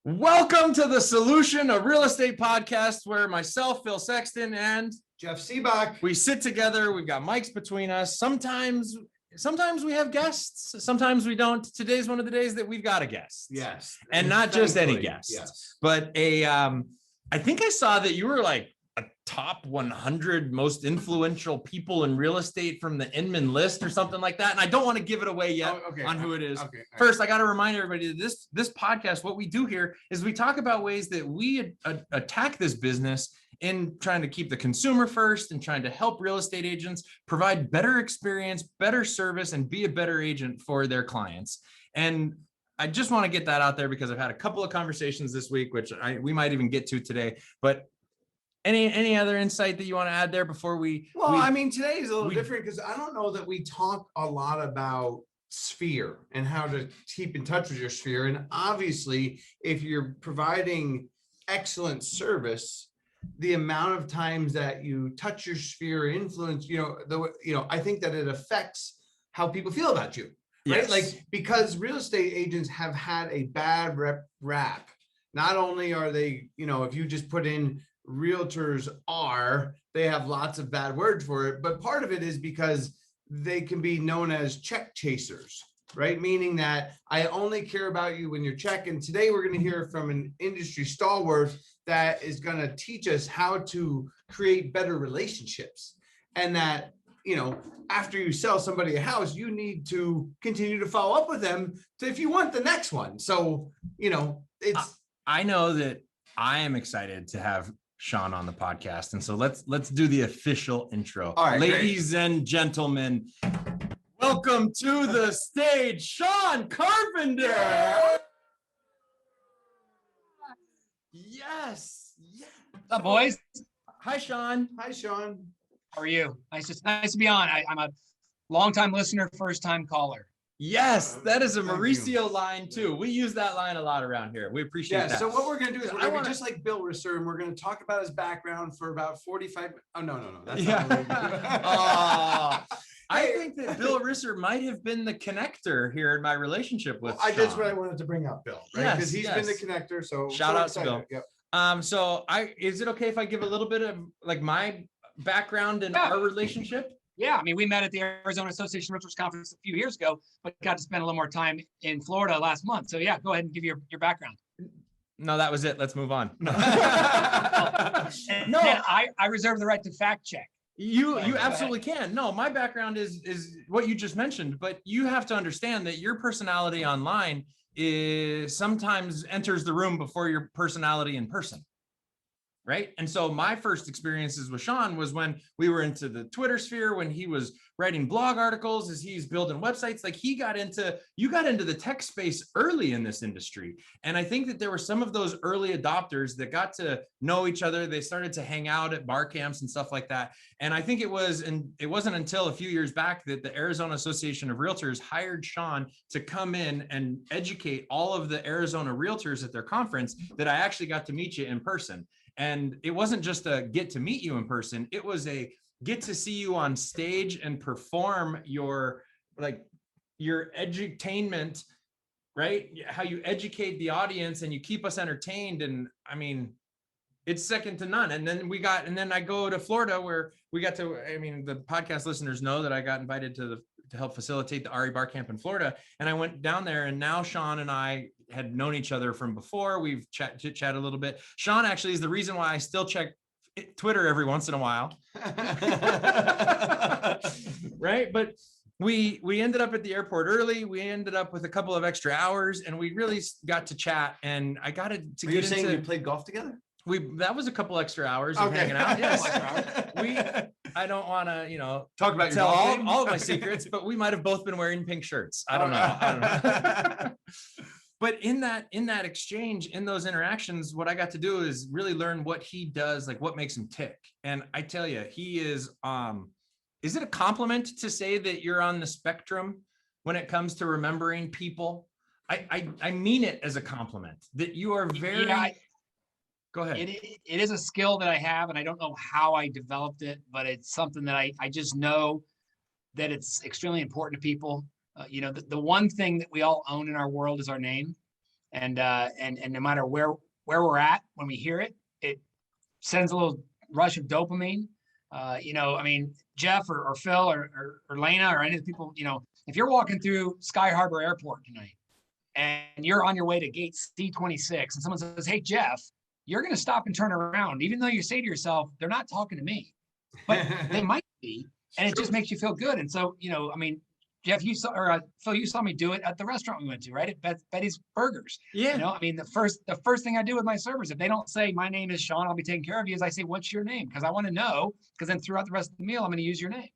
Welcome to the Solution, a real estate podcast where myself, Phil Sexton, and Jeff Seabach. We sit together. We've got mics between us. Sometimes we have guests. Sometimes we don't. Today's one of the days that we've got a guest. Yes. And not just any guest, yes. but I think I saw that you were like a top 100 most influential people in real estate from the Inman list or something like that. And I don't want to give it away yet on who it is. Okay. First, I got to remind everybody that this podcast, what we do here is we talk about ways that we attack this business in trying to keep the consumer first and trying to help real estate agents provide better experience, better service, and be a better agent for their clients. And I just want to get that out there because I've had a couple of conversations this week, which we might even get to today. But any other insight that you want to add there before we? Well, I mean, today is a little different because I don't know that we talk a lot about sphere and how to keep in touch with your sphere. And obviously, if you're providing excellent service, the amount of times that you touch your sphere influence, I think that it affects how people feel about you, right? Yes. Like, because real estate agents have had a bad rap. Not only are they, if you just put in realtors they have lots of bad words for it, but part of it is because they can be known as check chasers, right? Meaning that I only care about you when you're checking. Today, we're going to hear from an industry stalwart that is going to teach us how to create better relationships. And that, after you sell somebody a house, you need to continue to follow up with them if you want the next one. So, I know that I am excited to have Sean on the podcast. And so let's do the official intro. All right, ladies and gentlemen, welcome to the stage, Sean Carpenter. Yes. What's up, boys? Hi, Sean. Hi, Sean. How are you? Nice to be on. I'm a longtime listener, first time caller. Yes, that is a Thank Mauricio you. line too. We use that line a lot around here. We appreciate that. So what we're going to do is we're going to wanna- be just like Bill Risser, and we're going to talk about his background for about 45. Oh, no. That's Yeah. not what we're gonna do. I think that Bill Risser might have been the connector here in my relationship with Sean. That's what I wanted to bring up, Bill, right? Because he's been the connector. So Shout out to excited. Bill. Yep. So is it okay if I give a little bit of like my background in our relationship? Yeah, I mean, we met at the Arizona Association of Realtors Conference a few years ago, but got to spend a little more time in Florida last month. So yeah, go ahead and give your background. No, that was it. Let's move on. No, And I reserve the right to fact check. you absolutely can. No, my background is what you just mentioned, but you have to understand that your personality online is sometimes enters the room before your personality in person. Right. And so my first experiences with Sean was when we were into the Twitter sphere, when he was writing blog articles, as he's building websites. Like you got into the tech space early in this industry. And I think that there were some of those early adopters that got to know each other. They started to hang out at bar camps and stuff like that. And I think it wasn't until a few years back that the Arizona Association of Realtors hired Sean to come in and educate all of the Arizona realtors at their conference that I actually got to meet you in person. And it wasn't just a get to meet you in person. It was a get to see you on stage and perform your edutainment, right? How you educate the audience and you keep us entertained. And I mean, it's second to none. And then I go to Florida where we got to, the podcast listeners know that I got invited to help facilitate the RE Bar Camp in Florida. And I went down there, and now Sean and I had known each other from before. We've chit-chat a little bit. Sean actually is the reason why I still check Twitter every once in a while. Right? But we ended up at the airport early. We ended up with a couple of extra hours, and we really got to chat. And I got to Are you saying you played golf together? That was a couple extra hours of hanging out. Yes. I don't want to, Talk about tell your golf game? all of my secrets, but we might have both been wearing pink shirts. I don't know. But in that exchange, in those interactions, what I got to do is really learn what he does, like what makes him tick. And I tell you, he is it a compliment to say that you're on the spectrum when it comes to remembering people? I mean it as a compliment that you are very. Yeah, Go ahead. It is a skill that I have, and I don't know how I developed it, but it's something that I just know that it's extremely important to people. The one thing that we all own in our world is our name. And no matter where we're at, when we hear it, it sends a little rush of dopamine. I mean, Jeff or Phil or Lena or any of the people, if you're walking through Sky Harbor Airport tonight and you're on your way to gate C26 and someone says, "Hey, Jeff," you're going to stop and turn around, even though you say to yourself, "They're not talking to me," but they might be. And it just makes you feel good. And so, I mean, Jeff, you saw, or Phil, you saw me do it at the restaurant we went to, right? At Betty's Burgers. Yeah. I mean, the first thing I do with my servers, if they don't say, "My name is Sean, I'll be taking care of you," is I say, "What's your name?" Because I want to know, because then throughout the rest of the meal, I'm going to use your name,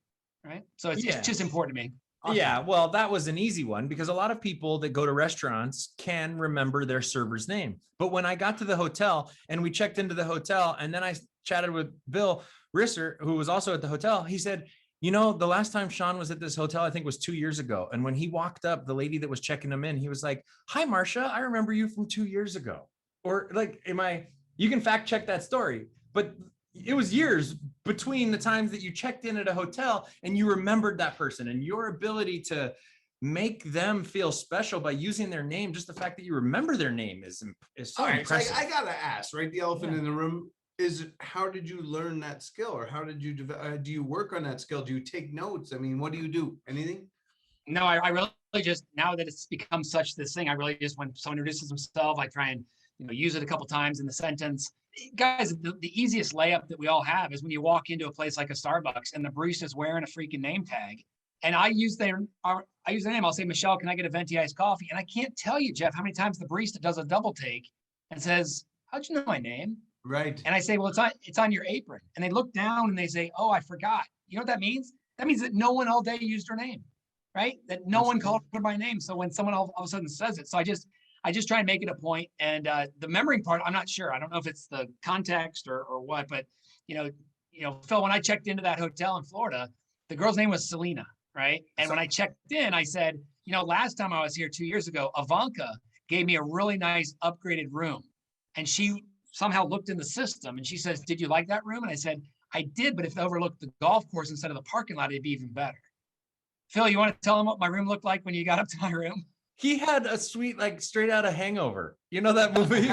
right? So it's just important to me. Awesome. Yeah, well, that was an easy one because a lot of people that go to restaurants can remember their server's name. But when I got to the hotel and we checked into the hotel and then I chatted with Bill Risser, who was also at the hotel, he said, the last time Sean was at this hotel, I think was 2 years ago. And when he walked up, the lady that was checking him in, he was like, "Hi, Marcia, I remember you from 2 years ago." Or like, you can fact check that story, but it was years between the times that you checked in at a hotel and you remembered that person, and your ability to make them feel special by using their name. Just the fact that you remember their name is so impressive. So I gotta ask, right? The elephant in the room is, how did you learn that skill, or how did you develop? Do you work on that skill? Do you take notes? I mean, what do you do? Anything? No, I really just, now that it's become such this thing, I really just, when someone introduces himself, I try and use it a couple times in the sentence. Guys, the easiest layup that we all have is when you walk into a place like a Starbucks and the barista's wearing a freaking name tag, and I use their name. I'll say, "Michelle, can I get a venti iced coffee?" And I can't tell you, Jeff, how many times the barista does a double take and says, "How'd you know my name?" Right. And I say, "Well, it's on your apron." And they look down and they say, "Oh, I forgot." You know what that means? That means that no one all day used her name, right? That no one called her by name. So when someone all of a sudden says it, so I just try and make it a point. And the memory part, I'm not sure. I don't know if it's the context or what, but Phil, when I checked into that hotel in Florida, the girl's name was Selena, right? And when I checked in, I said, last time I was here 2 years ago, Ivanka gave me a really nice upgraded room. And she somehow looked in the system and she says, "Did you like that room?" And I said, "I did, but if it overlooked the golf course instead of the parking lot, it'd be even better." Phil, you want to tell them what my room looked like when you got up to my room? He had a suite like straight out of Hangover. You know that movie?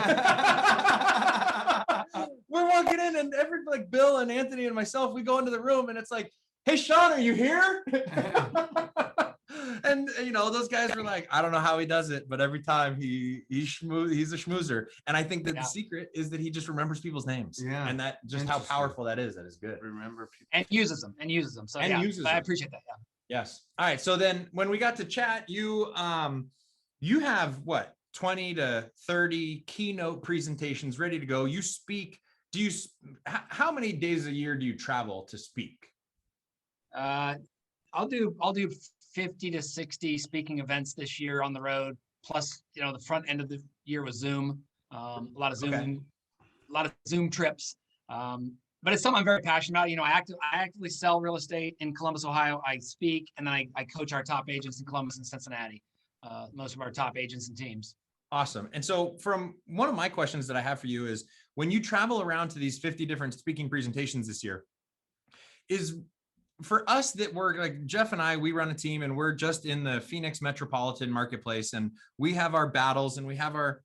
We're walking in and like Bill and Anthony and myself, we go into the room and it's like, "Hey, Sean, are you here?" And those guys were like, "I don't know how he does it, but every time he's a schmoozer." And I think that the secret is that he just remembers people's names. Yeah. And that just how powerful that is good. Remember people. And uses them. So I appreciate that. Yeah. Yes. All right. So then when we got to chat, you have what, 20 to 30 keynote presentations ready to go. You speak. How many days a year do you travel to speak? I'll do 50 to 60 speaking events this year on the road. Plus, the front end of the year was Zoom, a lot of Zoom trips. But it's something I'm very passionate about. I actively sell real estate in Columbus, Ohio. I speak, and then I coach our top agents in Columbus and Cincinnati, most of our top agents and teams. Awesome. And so from one of my questions that I have for you is, when you travel around to these 50 different speaking presentations this year, is for us that we're like Jeff and I, we run a team and we're just in the Phoenix metropolitan marketplace, and we have our battles and we have our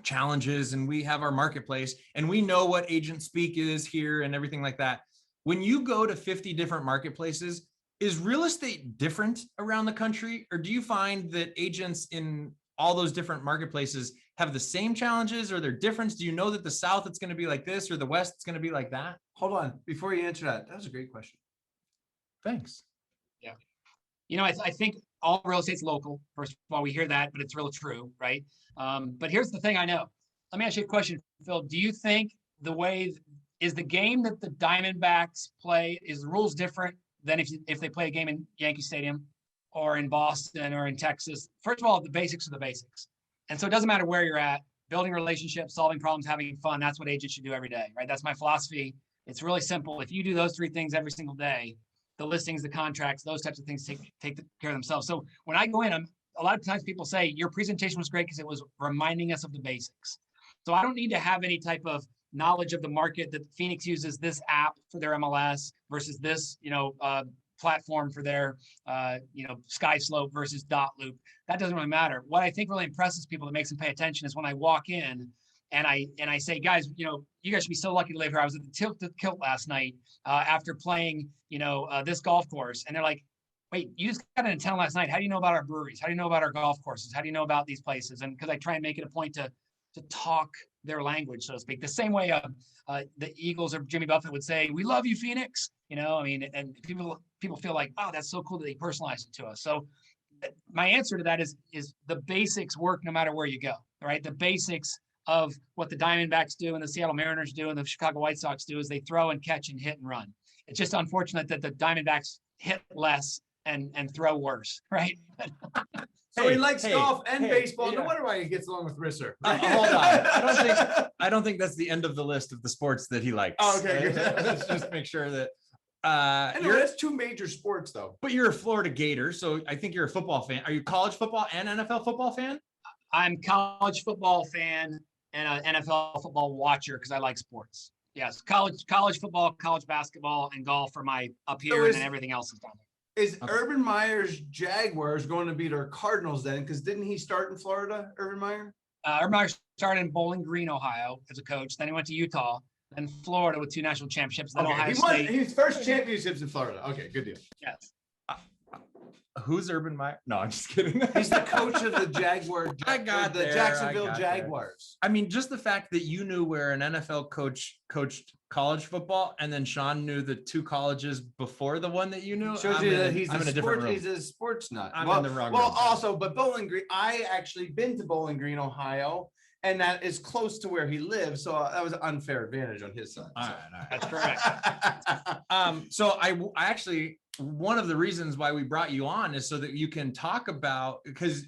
challenges and we have our marketplace and we know what agent speak is here and everything like that. When you go to 50 different marketplaces, is real estate different around the country, or do you find that agents in all those different marketplaces have the same challenges, or they're different? Do you know that the South it's going to be like this, or the West it's going to be like that? Hold on, before you answer that was a great question. Thanks. Yeah. I think all real estate's local. First of all, we hear that, but it's real true, right? But here's the thing I know. Let me ask you a question, Phil. Do you think is the game that the Diamondbacks play, is the rules different than if they play a game in Yankee Stadium or in Boston or in Texas? First of all, the basics are the basics. And so it doesn't matter where you're at, building relationships, solving problems, having fun. That's what agents should do every day, right? That's my philosophy. It's really simple. If you do those three things every single day, the listings, the contracts, those types of things take care of themselves. So when I go in, a lot of times people say your presentation was great because it was reminding us of the basics. So I don't need to have any type of knowledge of the market that Phoenix uses this app for their MLS versus this, platform for their, sky slope versus dot loop. That doesn't really matter. What I think really impresses people that makes them pay attention is when I walk in and I say, guys, you guys should be so lucky to live here. I was at the Kilt last night after playing, this golf course. And they're like, wait, you just got an antenna last night. How do you know about our breweries? How do you know about our golf courses? How do you know about these places? And because I try and make it a point to talk their language, so to speak, the same way the Eagles or Jimmy Buffett would say, "We love you, Phoenix." And people feel like, oh, that's so cool that they personalized it to us. So my answer to that is the basics work no matter where you go, right? The basics of what the Diamondbacks do and the Seattle Mariners do and the Chicago White Sox do is they throw and catch and hit and run. It's just unfortunate that the Diamondbacks hit less and throw worse, right? So he likes golf and baseball. Yeah. No wonder why he gets along with Risser. Hold on. I don't think that's the end of the list of the sports that he likes. Oh, okay, good. Let's just make sure that That's two major sports though. but you're a Florida Gator, so I think you're a football fan. Are you college football and NFL football fan? I'm college football fan and an NFL football watcher because I like sports. Yes, college football, college basketball, and golf are my up here, and then everything else is down there. Is Urban Meyer's Jaguars going to beat our Cardinals then? Because didn't he start in Florida, Urban Meyer? Urban Meyer started in Bowling Green, Ohio, as a coach. Then he went to Utah, then Florida with 2 national championships. Then Ohio State. His first championships in Florida. Okay, good deal. Yes. Who's Urban Meyer? No, I'm just kidding. He's the coach of the Jaguars. Jacksonville Jaguars. I mean, just the fact that you knew where an NFL coach coached college football, and then Sean knew the 2 colleges before the one that you knew. Shows you that he's a sports nut. I'm in the wrong room. Well, also, but Bowling Green, I actually been to Bowling Green, Ohio, and that is close to where he lives. So that was an unfair advantage on his side. All right. That's correct. So I actually, one of the reasons why we brought you on is so that you can talk about, because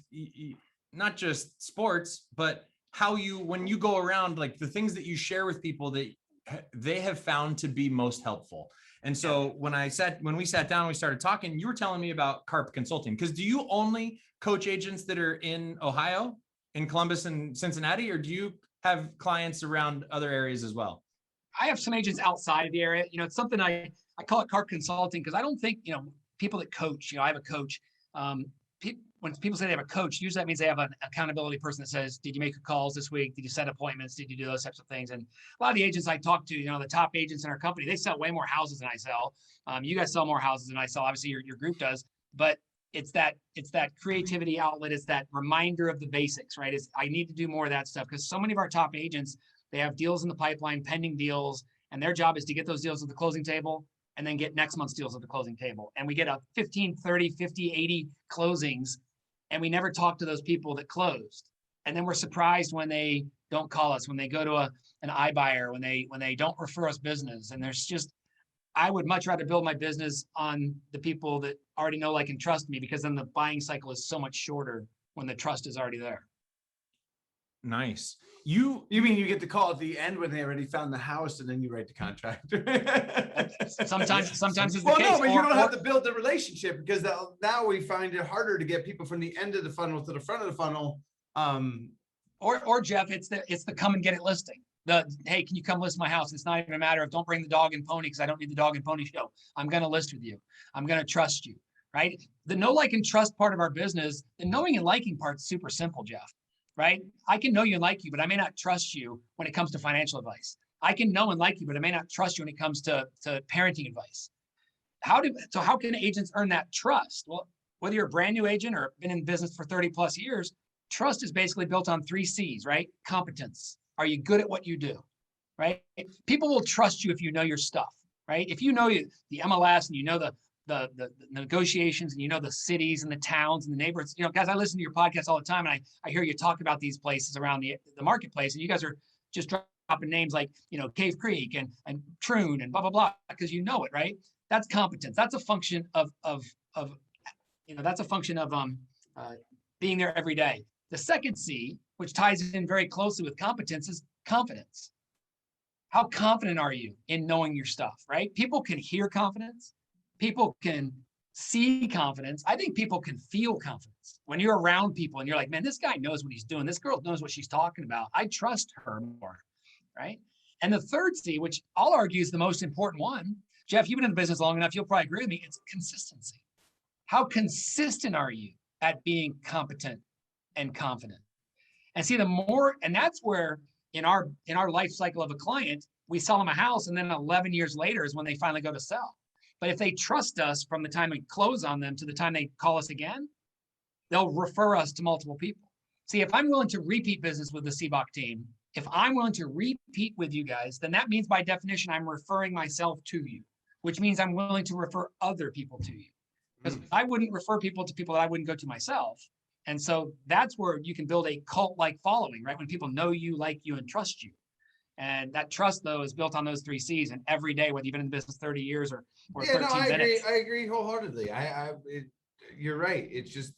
not just sports, but how when you go around, like the things that you share with people that they have found to be most helpful. And so when we sat down, we started talking, you were telling me about CARP consulting, because do you only coach agents that are in Ohio, in Columbus and Cincinnati, or do you have clients around other areas as well? I have some agents outside of the area. It's something I call it CARP consulting because I don't think, people that coach, I have a coach. When people say they have a coach, usually that means they have an accountability person that says, did you make your calls this week? Did you set appointments? Did you do those types of things? And a lot of the agents I talk to, the top agents in our company, they sell way more houses than I sell. You guys sell more houses than I sell. Obviously your group does, but it's that creativity outlet. It's that reminder of the basics, right? I need to do more of that stuff because so many of our top agents, they have deals in the pipeline, pending deals, and their job is to get those deals at the closing table and then get next month's deals at the closing table. And we get a 15, 30, 50, 80 closings, and we never talk to those people that closed. And then we're surprised when they don't call us, when they go to an iBuyer, when they don't refer us business. And I would much rather build my business on the people that already know, like, and trust me, because then the buying cycle is so much shorter when the trust is already there. Nice. You mean you get the call at the end when they already found the house and then you write the contract? Sometimes it's the case. No, but you don't have to build the relationship because now we find it harder to get people from the end of the funnel to the front of the funnel. Or Jeff, it's the come and get it listing. Hey, can you come list my house? It's not even a matter of don't bring the dog and pony because I don't need the dog and pony show. I'm going to list with you. I'm going to trust you, right? The know, like, and trust part of our business, the knowing and liking part's super simple, Jeff. Right? I can know you and like you, but I may not trust you when it comes to financial advice. I can know and like you, but I may not trust you when it comes to parenting advice. How can agents earn that trust? Well, whether you're a brand new agent or been in business for 30 plus years, trust is basically built on 3 C's, right? Competence. Are you good at what you do? Right? People will trust you if you know your stuff, right? If you know the MLS and you know the negotiations and you know the cities and the towns and the neighborhoods, guys, I listen to your podcast all the time and I hear you talk about these places around the marketplace, and you guys are just dropping names like, Cave Creek and Troon and blah, blah, blah, because you know it, right? That's competence. That's a function of being there every day. The second C, which ties in very closely with competence, is confidence. How confident are you in knowing your stuff, right? People can hear confidence. People can see confidence. I think people can feel confidence. When you're around people and you're like, man, this guy knows what he's doing. This girl knows what she's talking about. I trust her more, right? And the third C, which I'll argue is the most important one, Jeff, you've been in the business long enough, you'll probably agree with me. It's consistency. How consistent are you at being competent and confident? And see, and that's where in our life cycle of a client, we sell them a house, and then 11 years later is when they finally go to sell. But if they trust us from the time we close on them to the time they call us again, they'll refer us to multiple people. See, if I'm willing to repeat business with the CBOC team, if I'm willing to repeat with you guys, then that means by definition, I'm referring myself to you, which means I'm willing to refer other people to you. Because I wouldn't refer people to people that I wouldn't go to myself. And so that's where you can build a cult-like following, right? When people know you, like you, and trust you. And that trust, though, is built on those 3 C's. And every day, whether you've been in business 30 years or 13 minutes. I agree wholeheartedly. You're right. It's just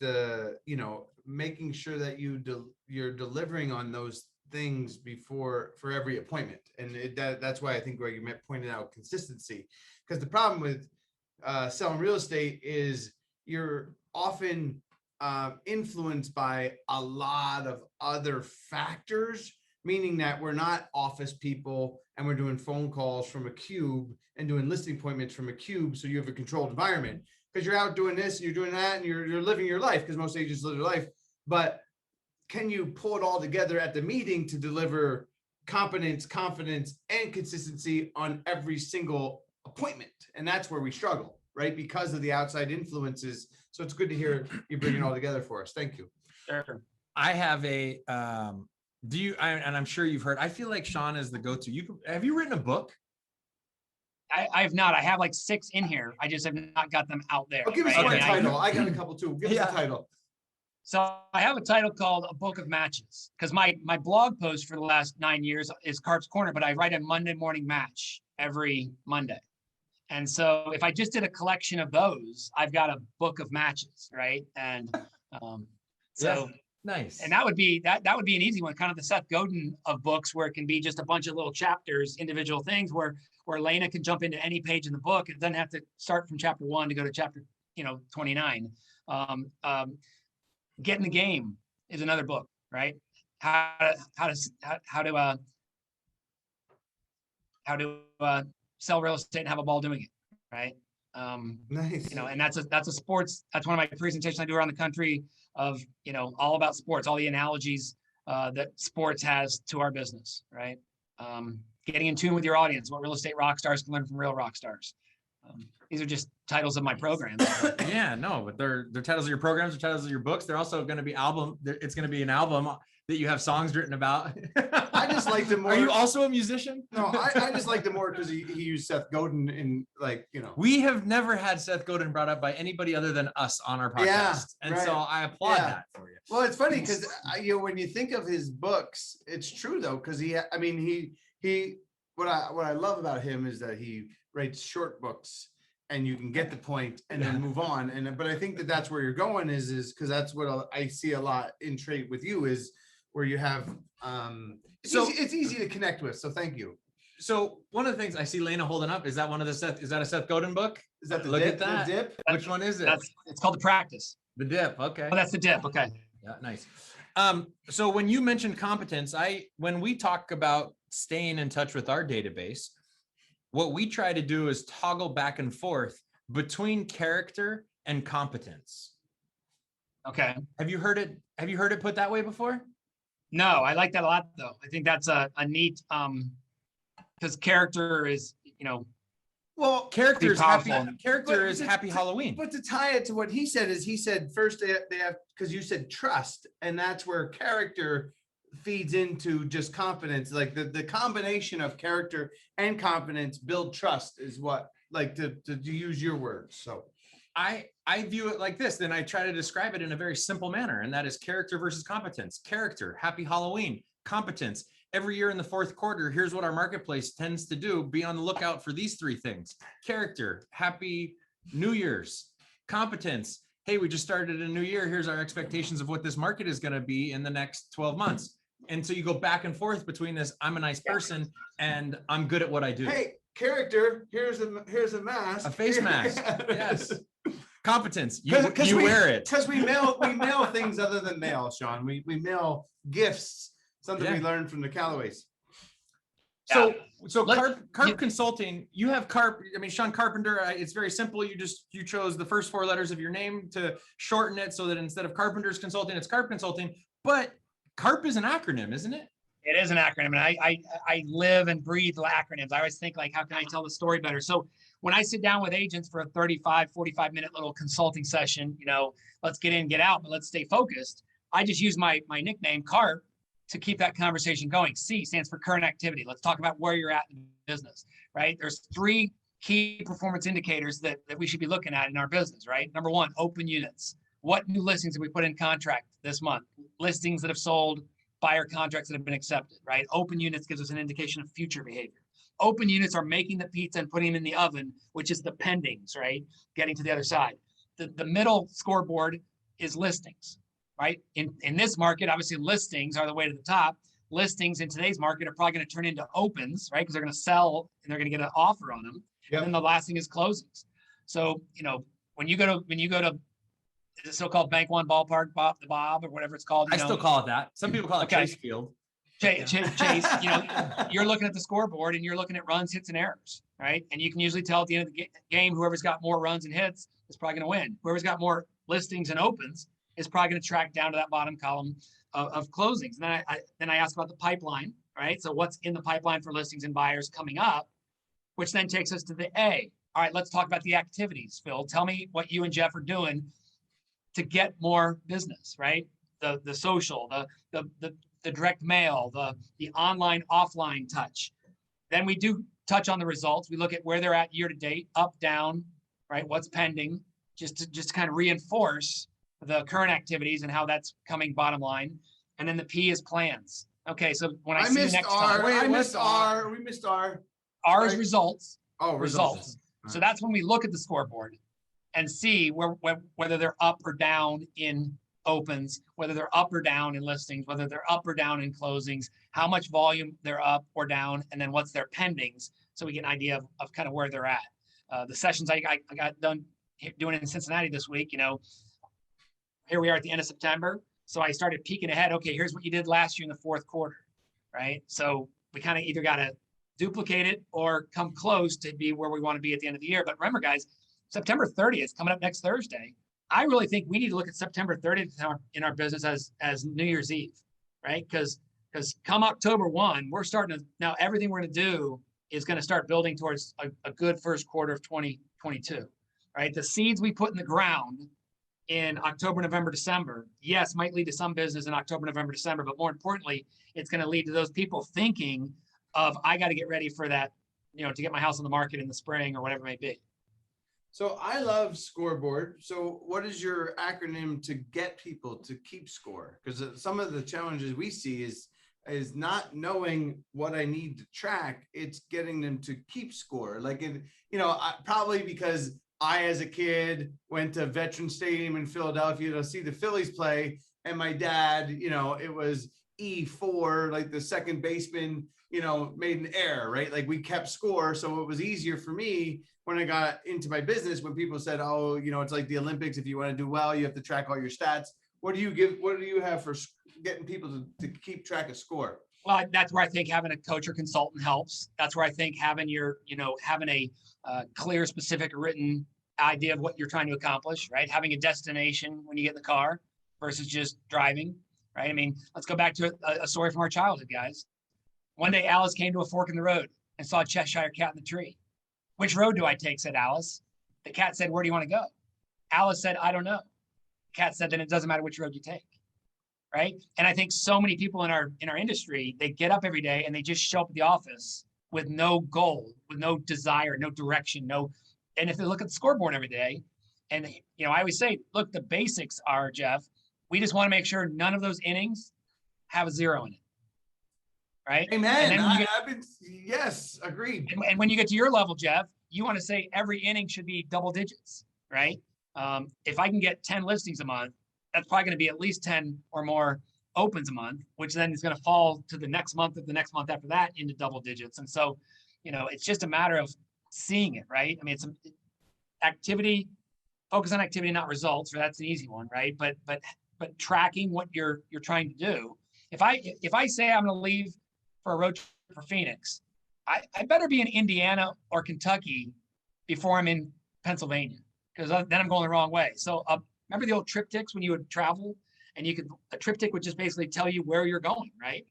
making sure that you're delivering on those things for every appointment. And that's why I think what you pointed out, consistency. Because the problem with selling real estate is you're often influenced by a lot of other factors, meaning that we're not office people and we're doing phone calls from a cube and doing listing appointments from a cube. So you have a controlled environment because you're out doing this, and you're doing that, and you're living your life, because most agents live their life. But can you pull it all together at the meeting to deliver competence, confidence, and consistency on every single appointment? And that's where we struggle, right? Because of the outside influences. So it's good to hear you bring it all together for us. Thank you. Sure. I have a, and I'm sure you've heard, I feel like Sean is the go-to. Have you written a book? I have not. I have like 6 in here. I just have not got them out there. Oh, give us a title. I got a couple too. Give us a title. So I have a title called A Book of Matches, because my blog post for the last 9 years is CARP's Corner, but I write a Monday morning match every Monday. And so if I just did a collection of those, I've got a book of matches, right? And nice. And that would be an easy one, kind of the Seth Godin of books, where it can be just a bunch of little chapters, individual things where Lena can jump into any page in the book. It doesn't have to start from chapter 1 to go to chapter 29. Get in the Game is another book, right? How to sell real estate and have a ball doing it, right? Nice. And that's a sports. That's one of my presentations I do around the country of all about sports, all the analogies that sports has to our business, right? Getting in tune with your audience, what real estate rock stars can learn from real rock stars. These are just titles of my programs. Yeah, no, but they're titles of your programs, they're titles of your books. They're also going to be it's going to be an album that you have songs written about. I just like them more. Are you also a musician? No, I just like them more because he used Seth Godin in We have never had Seth Godin brought up by anybody other than us on our podcast. Yeah, and right. so I applaud that for you. Well, it's funny because when you think of his books, it's true though, because what I love about him is that he writes short books and you can get the point and then move on. But I think that's where you're going is because that's what I see a lot in trade with you, is where you have it's easy to connect with. So thank you. So one of the things I see Lena holding up, is that a Seth Godin book? Is that the Look dip? at that. The dip? Which one is it? It's called The Practice. The Dip. Okay. Oh, that's The Dip. Okay. Yeah, nice. So when you mentioned competence, when we talk about staying in touch with our database, what we try to do is toggle back and forth between character and competence. Okay. Have you heard it put that way before? No, I like that a lot though. I think that's a neat, because character is, well, character is powerful. happy Halloween. But to tie it to what he said first they have, because you said trust, and that's where character feeds into just confidence. Like the combination of character and confidence build trust is what, like to use your words. So I view it like this, then I try to describe it in a very simple manner, and that is character versus competence. Character, happy Halloween. Competence, every year in the fourth quarter, here's what our marketplace tends to do. Be on the lookout for these 3 things. Character, happy New Year's. Competence, hey, we just started a new year. Here's our expectations of what this market is going to be in the next 12 months. And so you go back and forth between this, I'm a nice person and I'm good at what I do. Hey, character, here's a mask. A face mask. Yes. Competence, you we wear it. Because we mail things other than mail, Sean. We mail gifts, something we learned from the Callaways. So, Yeah. so Let- CARP you- Consulting, you have CARP, I mean, Sean Carpenter, it's very simple. You chose the first 4 letters of your name to shorten it so that instead of Carpenter's Consulting, it's CARP Consulting. But CARP is an acronym, isn't it? It is an acronym, and I live and breathe acronyms. I always think, like, how can I tell the story better? So when I sit down with agents for a 35, 45-minute little consulting session, let's get in, get out, but let's stay focused. I just use my nickname, CARP, to keep that conversation going. C stands for current activity. Let's talk about where you're at in business, right? There's 3 key performance indicators that we should be looking at in our business, right? Number 1, open units. What new listings have we put in contract this month? Listings that have sold, buyer contracts that have been accepted, right? Open units gives us an indication of future behavior. Open units are making the pizza and putting them in the oven, which is the pendings, right? Getting to the other side. The middle scoreboard is listings, right? In this market, obviously listings are the way to the top. Listings in today's market are probably going to turn into opens, right? Because they're going to sell and they're going to get an offer on them. Yep. And then the last thing is closings. So, when you go to the so-called Bank One ballpark, Bob, or whatever it's called. I still call it that. Some people call it Okay. Chase Field. Chase, you're looking at the scoreboard and you're looking at runs, hits, and errors, right? And you can usually tell at the end of the game, whoever's got more runs and hits is probably going to win. Whoever's got more listings and opens is probably going to track down to that bottom column of closings. And then I ask about the pipeline, right? So what's in the pipeline for listings and buyers coming up, which then takes us to the A. All right, let's talk about the activities, Phil. Tell me what you and Jeff are doing to get more business, right? The social, the direct mail, the online, offline touch. Then we do touch on the results. We look at where they're at year to date, up, down, right? What's pending, just to kind of reinforce the current activities and how that's coming bottom line. And then the P is plans. Okay, so when I see you next time, I missed R. We missed R. R is Right. results. Oh, Results. So that's when we look at the scoreboard and see whether they're up or down in opens, whether they're up or down in listings, whether they're up or down in closings, how much volume they're up or down, and then what's their pendings, so we get an idea of kind of where they're at. The sessions I got done doing in Cincinnati this week, here we are at the end of September. So I started peeking ahead. Okay, here's what you did last year in the 4th quarter, right? So we kind of either got to duplicate it or come close to be where we want to be at the end of the year. But remember, guys, September 30th coming up next Thursday. I really think we need to look at September 30th in our business as New Year's Eve, right? Because come October 1, we're starting to, now everything we're going to do is going to start building towards a good first quarter of 2022, right? The seeds we put in the ground in October, November, December, yes, might lead to some business in October, November, December, but more importantly, it's going to lead to those people thinking of, I got to get ready for that, to get my house on the market in the spring or whatever it may be. So I love scoreboard. So what is your acronym to get people to keep score? Because some of the challenges we see is not knowing what I need to track. It's getting them to keep score. Like, probably because I, as a kid, went to Veteran Stadium in Philadelphia to see the Phillies play. And my dad, it was E4, like the second baseman, made an error, right? Like we kept score. So it was easier for me when I got into my business, when people said, oh, it's like the Olympics. If you want to do well, you have to track all your stats. What do you have for getting people to keep track of score? Well, that's where I think having a coach or consultant helps. That's where I think having having a clear, specific written idea of what you're trying to accomplish, right? Having a destination when you get in the car versus just driving, right? I mean, let's go back to a story from our childhood, guys. One day, Alice came to a fork in the road and saw a Cheshire cat in the tree. Which road do I take, said Alice. The cat said, where do you want to go? Alice said, I don't know. The cat said, then it doesn't matter which road you take, right? And I think so many people in our industry, they get up every day and they just show up at the office with no goal, with no desire, no direction, and if they look at the scoreboard every day, and I always say, look, the basics are, Jeff, we just want to make sure none of those innings have a 0 in it. Right? Amen. And then yes, agreed. And when you get to your level, Jeff, you want to say every inning should be double digits, right? If I can get 10 listings a month, that's probably going to be at least 10 or more opens a month, which then is going to fall to the next month after that into double digits. And so, it's just a matter of seeing it, right? I mean, it's activity, focus on activity, not results. So that's an easy one, right? But tracking what you're trying to do. If I say I'm going to leave for a road trip for Phoenix, I better be in Indiana or Kentucky before I'm in Pennsylvania, because then I'm going the wrong way. So remember the old triptychs when you would travel, and a triptych would just basically tell you where you're going, right?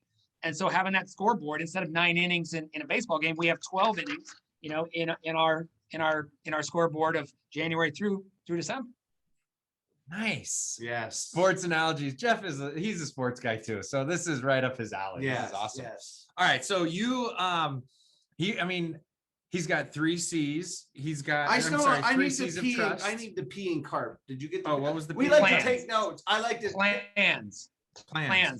And so having that scoreboard, instead of 9 innings in a baseball game, we have 12 innings, in our scoreboard of January through December. Nice. Yes. Sports analogies. Jeff he's a sports guy too. So this is right up his alley. Yes, This is awesome. yes. All right. So he's got 3 C's. He's got, I three need C's to of pee. trust. I need to pee in CARP. Did you get the what was the We P? like Plans. to take notes. I like to Plans.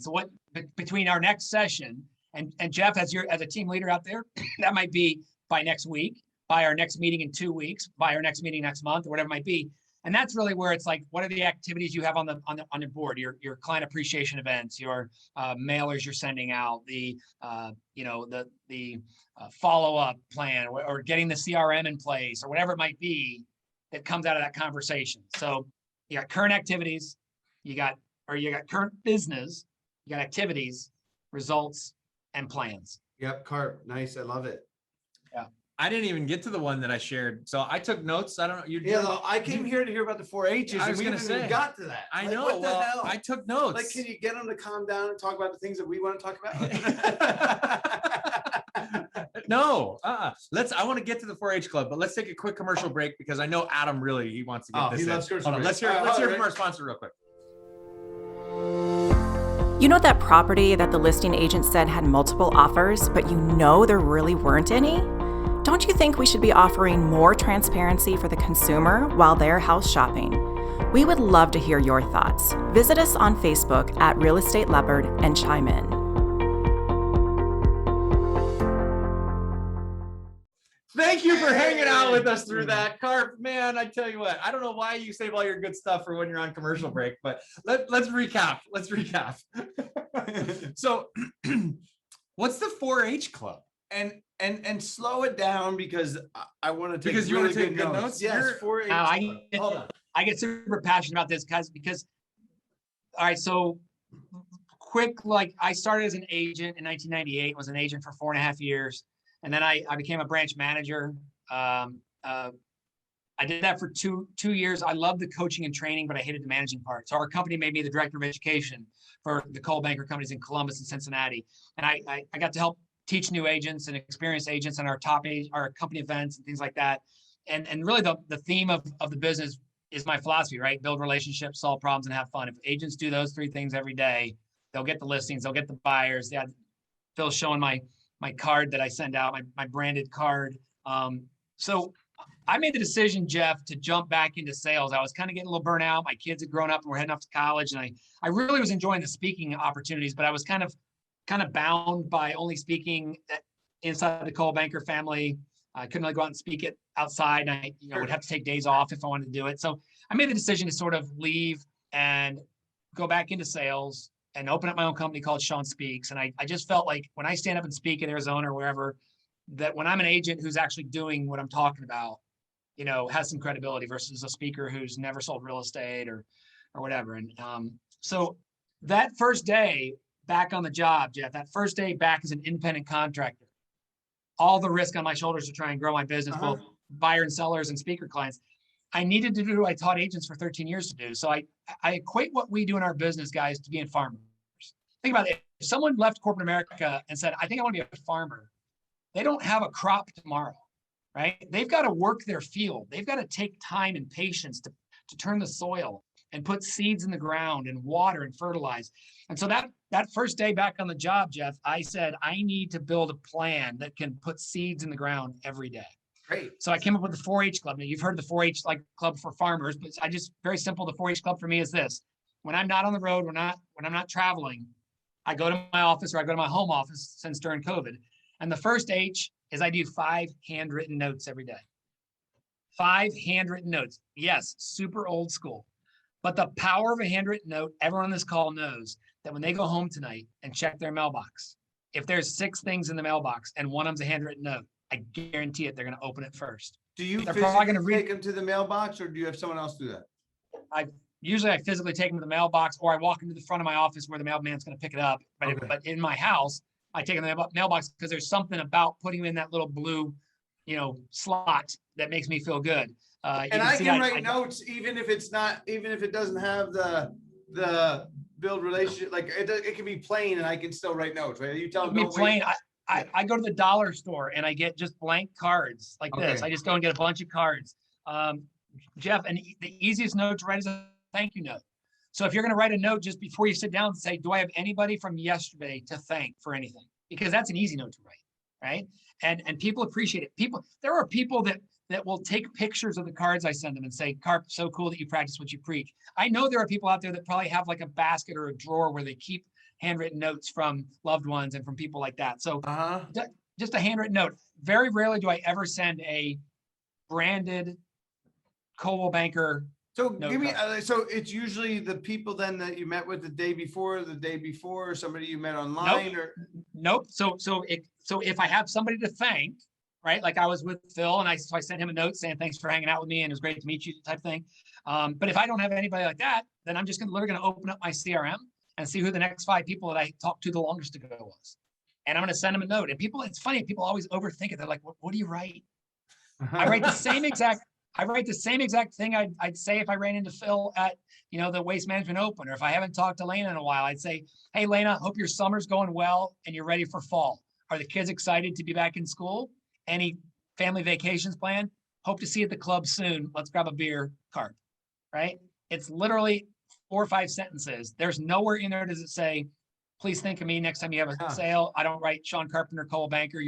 So what between our next session and Jeff, as a team leader out there, that might be by next week, by our next meeting in 2 weeks, by our next meeting next month, or whatever it might be. And that's really where it's like, what are the activities you have on your board, your client appreciation events, your mailers you're sending out, the follow-up plan, or getting the CRM in place, or whatever it might be that comes out of that conversation. So you got current activities, you got current business, you got activities, results, and plans. Yep, CARP. Nice. I love it. I didn't even get to the one that I shared. So I took notes. I don't know. I came here to hear about the 4-H's. I was and we gonna haven't even say. got to that. I Like, know. What the Well, hell? I took notes. Like, can you get them to calm down and talk about the things that we want to talk about? No, I want to get to the 4-H club, but let's take a quick commercial break because I know Adam he wants to get this he in. loves commercial Hold on, breaks. let's hear Right. from our sponsor real quick. You know that property that the listing agent said had multiple offers, but there really weren't any? Don't you think we should be offering more transparency for the consumer while they're house shopping? We would love to hear your thoughts. Visit us on Facebook at Real Estate Leopard and chime in. Thank you for hanging out with us through that. CARP, man, I tell you what, I don't know why you save all your good stuff for when you're on commercial break, but let's recap. So what's the 4-H club? And slow it down because I want to take Because you really want to take good notes? Yes, 4-H. Hold on. I get super passionate about this because all right, so quick, like I started as an agent in 1998, was an agent for 4.5 years. And then I became a branch manager. I did that for two years. I loved the coaching and training, but I hated the managing part. So our company made me the director of education for the Coal Banker companies in Columbus and Cincinnati. And I got to help teach new agents and experienced agents on our our company events and things like that. And really the theme of the business is my philosophy, right? Build relationships, solve problems, and have fun. If agents do those 3 things every day, they'll get the listings, they'll get the buyers. Yeah, Phil's showing my card that I send out, my branded card. So I made the decision, Jeff, to jump back into sales. I was kind of getting a little burnt out. My kids had grown up and were heading off to college. And I really was enjoying the speaking opportunities, but I was kind of bound by only speaking inside the Coal Banker family. I couldn't really go out and speak it outside. And I would have to take days off if I wanted to do it. So I made the decision to sort of leave and go back into sales and open up my own company called Sean Speaks. And I just felt like when I stand up and speak in Arizona or wherever, that when I'm an agent who's actually doing what I'm talking about, has some credibility versus a speaker who's never sold real estate or whatever. And so that first day back on the job, Jeff, that first day back as an independent contractor, all the risk on my shoulders to try and grow my business, both buyer and sellers and speaker clients, I needed to do what I taught agents for 13 years to do. So I equate what we do in our business, guys, to being farmers. Think about it. If someone left corporate America and said, I think I want to be a farmer, they don't have a crop tomorrow, right? They've got to work their field. They've got to take time and patience to turn the soil and put seeds in the ground and water and fertilize. And so that first day back on the job, Jeff, I said, I need to build a plan that can put seeds in the ground every day. Great. So I came up with the 4-H club. Now you've heard the 4-H club for farmers, but I just very simple. The 4-H club for me is this: when I'm not on the road, when I'm not traveling, I go to my office or I go to my home office since during COVID. And the first H is I do 5 handwritten notes every day. 5 handwritten notes. Yes, super old school. But the power of a handwritten note, everyone on this call knows that when they go home tonight and check their mailbox, if there's 6 things in the mailbox and one of them's a handwritten note, I guarantee it, they're going to open it first. Do you They're physically probably gonna take them to the mailbox, or do you have someone else do that? I physically take them to the mailbox, or I walk into the front of my office where the mailman's going to pick it up. But in my house, I take them in the mailbox because there's something about putting them in that little blue, slot that makes me feel good. And I can write notes, even if it doesn't have the build relationship, like it can be plain and I can still write notes, right? You tell me plain. I go to the dollar store and I get just blank cards like this. I just go and get a bunch of cards. Jeff, and the easiest note to write is a thank you note. So if you're going to write a note just before you sit down and say, do I have anybody from yesterday to thank for anything? Because that's an easy note to write, right? And people appreciate it. There are people that will take pictures of the cards I send them and say, CARP, so cool that you practice what you preach. I know there are people out there that probably have like a basket or a drawer where they keep handwritten notes from loved ones and from people like that. So just a handwritten note. Very rarely do I ever send a branded Coldwell Banker. So give me, so it's usually the people then that you met with the day before, or somebody you met online, Nope. So if I have somebody to thank, right? Like I was with Phil and I sent him a note saying, thanks for hanging out with me and it was great to meet you type thing. But if I don't have anybody like that, then I'm just literally going to open up my CRM and see who the next 5 people that I talked to the longest ago was. And I'm going to send them a note. And it's funny, people always overthink it. They're like, what do you write? I write the same exact thing I'd say if I ran into Phil at, the Waste Management Open, or if I haven't talked to Lena in a while, I'd say, hey, Lena, hope your summer's going well and you're ready for fall. Are the kids excited to be back in school? Any family vacations planned? Hope to see you at the club soon. Let's grab a beer, CARP, right? It's literally 4 or 5 sentences. There's nowhere in there does it say, please think of me next time you have a sale. I don't write Sean Carpenter, Coldwell Banker.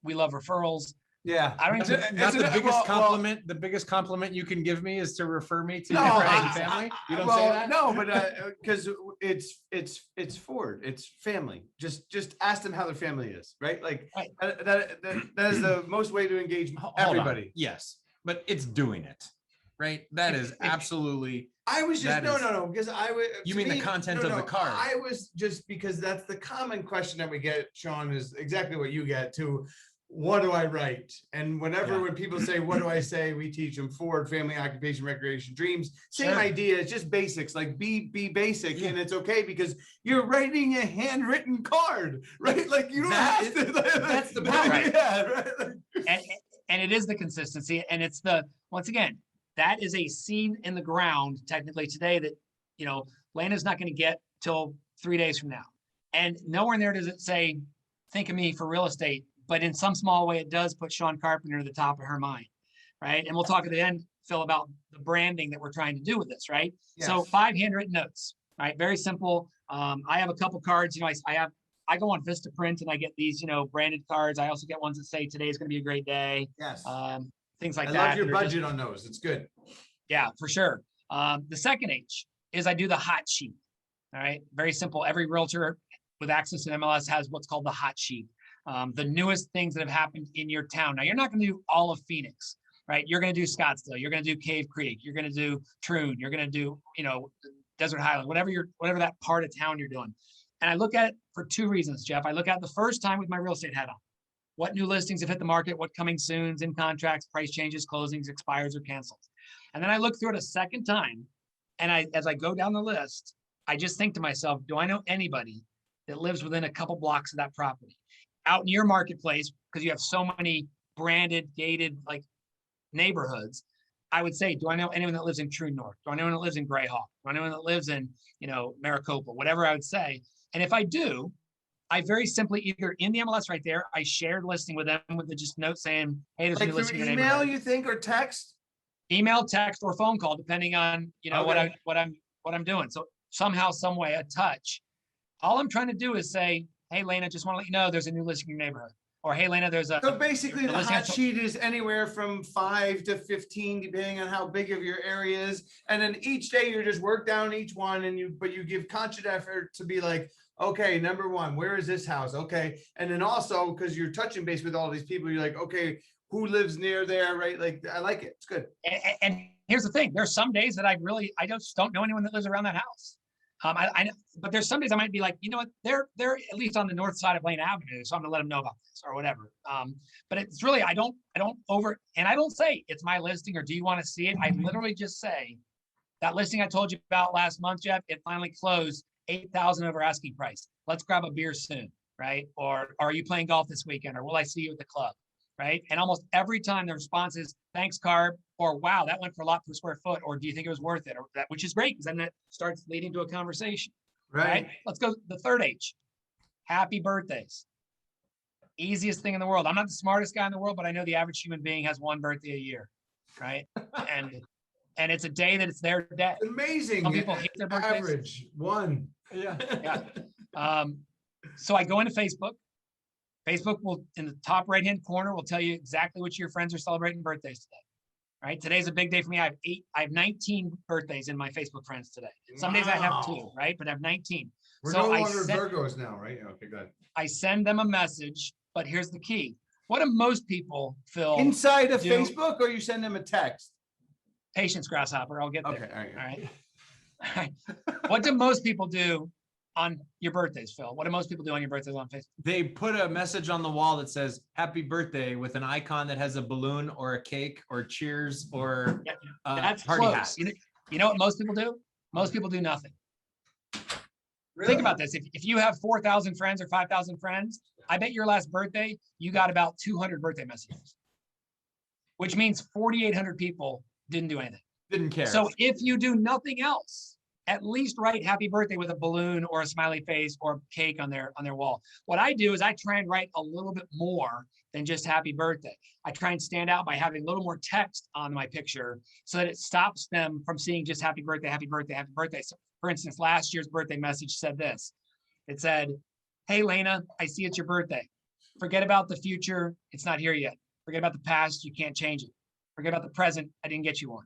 We love referrals. Yeah. I don't even. That's the biggest compliment. The biggest compliment you can give me is to refer me to your friends and family. You don't say that? No, but because it's Ford, it's family. Just ask them how their family is, right? Like that is the most way to engage everybody. Yes, but it's doing it, right? That is absolutely. I was just no, because I would. You mean the content of the card? I was just because that's the common question that we get, Sean, is exactly what you get to. What do I write? And when people say, what do I say? We teach them Ford, family, occupation, recreation, dreams. Same idea. It's just basics, like be basic. And it's okay because you're writing a handwritten card, right? Like you don't have to. That's the power. Right? Yeah, right. And it is the consistency. And it's once again, that is a seed in the ground technically today that, Lena's not going to get till 3 days from now. And nowhere in there does it say, think of me for real estate. But in some small way, it does put Sean Carpenter to the top of her mind, right? And we'll talk at the end, Phil, about the branding that we're trying to do with this, right? Yes. So 5 handwritten notes, right? Very simple. I have a couple cards. I go on Vistaprint and I get these, branded cards. I also get ones that say today's going to be a great day. Yes. Things like that. I love your budget on those. It's good. Yeah, for sure. The second H is I do the hot sheet. All right. Very simple. Every realtor with access to MLS has what's called the hot sheet. The newest things that have happened in your town. Now, you're not going to do all of Phoenix, right? You're going to do Scottsdale. You're going to do Cave Creek. You're going to do Troon. You're going to do, Desert Highland, whatever that part of town you're doing. And I look at it for 2 reasons, Jeff. I look at it the first time with my real estate hat on. What new listings have hit the market? What coming soons, in contracts, price changes, closings, expires, or cancels. And then I look through it a second time. And as I go down the list, I just think to myself, do I know anybody that lives within a couple blocks of that property? Out in your marketplace, because you have so many branded, gated neighborhoods, I would say, do I know anyone that lives in True North? Do I know anyone that lives in Greyhawk? Do I know anyone that lives in, Maricopa? Whatever I would say. And if I do, I very simply either in the MLS right there, I shared listing with them with just note saying, hey, there's a new listing in your neighborhood. Email, you think, or text? Email, text, or phone call, depending on what I'm doing. So somehow, some way, a touch. All I'm trying to do is say, hey, Lena, just want to let you know there's a new listing in your neighborhood. Or, hey, Lena, there's a... So basically the hot sheet is anywhere from 5 to 15, depending on how big of your area is. And then each day you just work down each one but you give conscious effort to be like, okay, number 1, where is this house? Okay. And then also, because you're touching base with all these people, you're like, okay, who lives near there, right? Like, I like it. It's good. And here's the thing. There's some days that I just don't know anyone that lives around that house. But there's some days I might be like, you know what, they're at least on the north side of Lane Avenue, so I'm gonna let them know about this or whatever. But it's really, I don't say it's my listing or do you want to see it? I literally just say that listing I told you about last month, Jeff, it finally closed 8,000 over asking price. Let's grab a beer soon, right? Or are you playing golf this weekend? Or will I see you at the club, right? And almost every time the response is thanks, CARP, or wow, that went for a lot per square foot, or do you think it was worth it? Or that, which is great because then that starts leading to a conversation, right? Let's go the third H, happy birthdays. Easiest thing in the world. I'm not the smartest guy in the world, but I know the average human being has one birthday a year, right? And it's a day that it's their day. Amazing. Some people hate their birthdays. Average one. Yeah. So I go into Facebook. Facebook will, in the top right-hand corner, will tell you exactly which of your friends are celebrating birthdays today. Right? Today's a big day for me. I have 19 birthdays in my Facebook friends today. Some days I have 2, right? But I have 19. We're so no longer Virgos now, right? Okay, good. I send them a message, but here's the key. What do most people, Phil, inside of Facebook, or you send them a text? Patience, grasshopper. I'll get there. Okay, All right. What do most people do on your birthdays, Phil? What do most people do on your birthdays on Facebook? They put a message on the wall that says happy birthday with an icon that has a balloon or a cake or cheers or that's party close. hat. You know what most people do? Most people do nothing. Really? Think about this. If you have 4,000 friends or 5,000 friends, I bet your last birthday, you got about 200 birthday messages, which means 4,800 people didn't do anything. Didn't care. So if you do nothing else, at least write happy birthday with a balloon or a smiley face or a cake on their wall. What I do is I try and write a little bit more than just happy birthday. I try and stand out by having a little more text on my picture so that it stops them from seeing just happy birthday, happy birthday, happy birthday. So for instance, last year's birthday message said this. It said, hey, Lena, I see it's your birthday. Forget about the future. It's not here yet. Forget about the past. You can't change it. Forget about the present. I didn't get you one.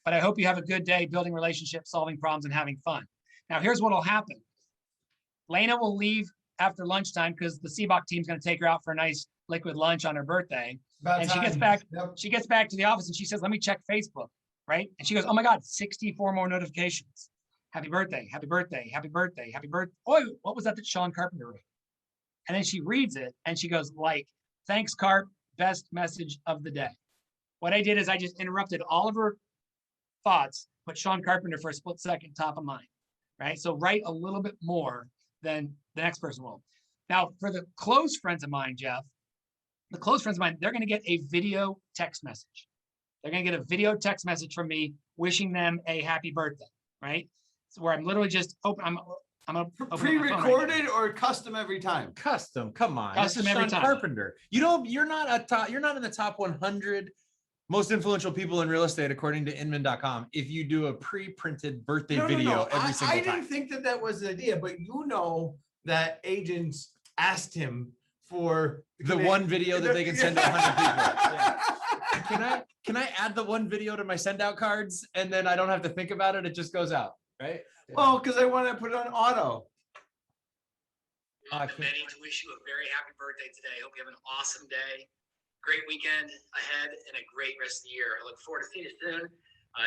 But I hope you have a good day building relationships, solving problems, and having fun. Now, here's what will happen. Lena will leave after lunchtime because the Seabach team's going to take her out for a nice liquid lunch on her birthday. And she gets back. Yep. She gets back to the office and she says, let me check Facebook, right? And she goes, oh my God, 64 more notifications. Happy birthday, happy birthday, happy birthday, happy birthday. Oh, what was that Sean Carpenter wrote? And then she reads it and she goes, like, thanks, CARP, best message of the day. What I did is I just interrupted all of her thoughts, put Sean Carpenter for a split second top of mind, right? So write a little bit more than the next person will. Now, for the close friends of mine, Jeff, the close friends of mine, they're going to get a video text message. They're going to get a video text message from me wishing them a happy birthday, right? So where I'm literally just open. I'm pre-recorded or custom every time. Custom, come on. Custom every time. Carpenter. You know, you're not in the top 100 most influential people in real estate according to Inman.com. If you do a pre-printed birthday video every single time. I didn't think that was the idea, but you know that agents asked him for the one video that they can send to 100 people. Yeah. Can I add the one video to my send out cards and then I don't have to think about it? It just goes out, right? Well, because I want to put it on auto. Benny, to wish you a very happy birthday today. Hope you have an awesome day. Great weekend ahead and a great rest of the year. I look forward to seeing you soon.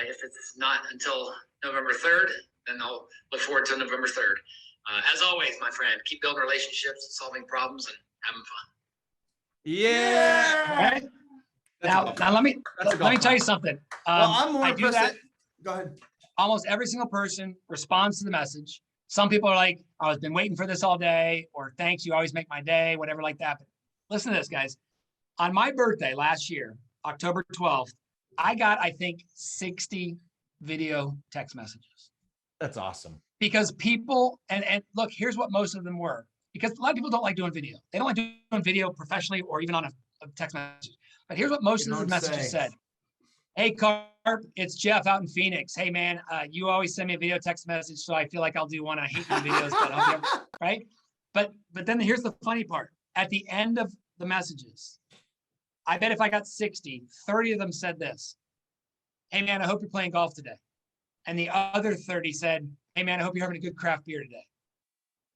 If it's not until November 3rd, then I'll look forward to November 3rd. As always, my friend, keep building relationships, solving problems, and having fun. Yeah. Right? Now let me tell you something. Well, I'm more I do that. Go ahead. Almost every single person responds to the message. Some people are like, I've been waiting for this all day, or thanks, you always make my day, whatever like that. But listen to this, guys. On my birthday last year, October 12th, I got, I think, 60 video text messages. That's awesome. Because people, and look, here's what most of them were. Because a lot of people don't like doing video. They don't like doing video professionally or even on a text message. But here's what most of the messages said. Hey, CARP, it's Jeff out in Phoenix. Hey, man, you always send me a video text message, so I feel like I'll do one. I hate doing videos, but I'll do it, right? But then here's the funny part. At the end of the messages, I bet if I got 60, 30 of them said this. Hey, man, I hope you're playing golf today. And the other 30 said, hey, man, I hope you're having a good craft beer today.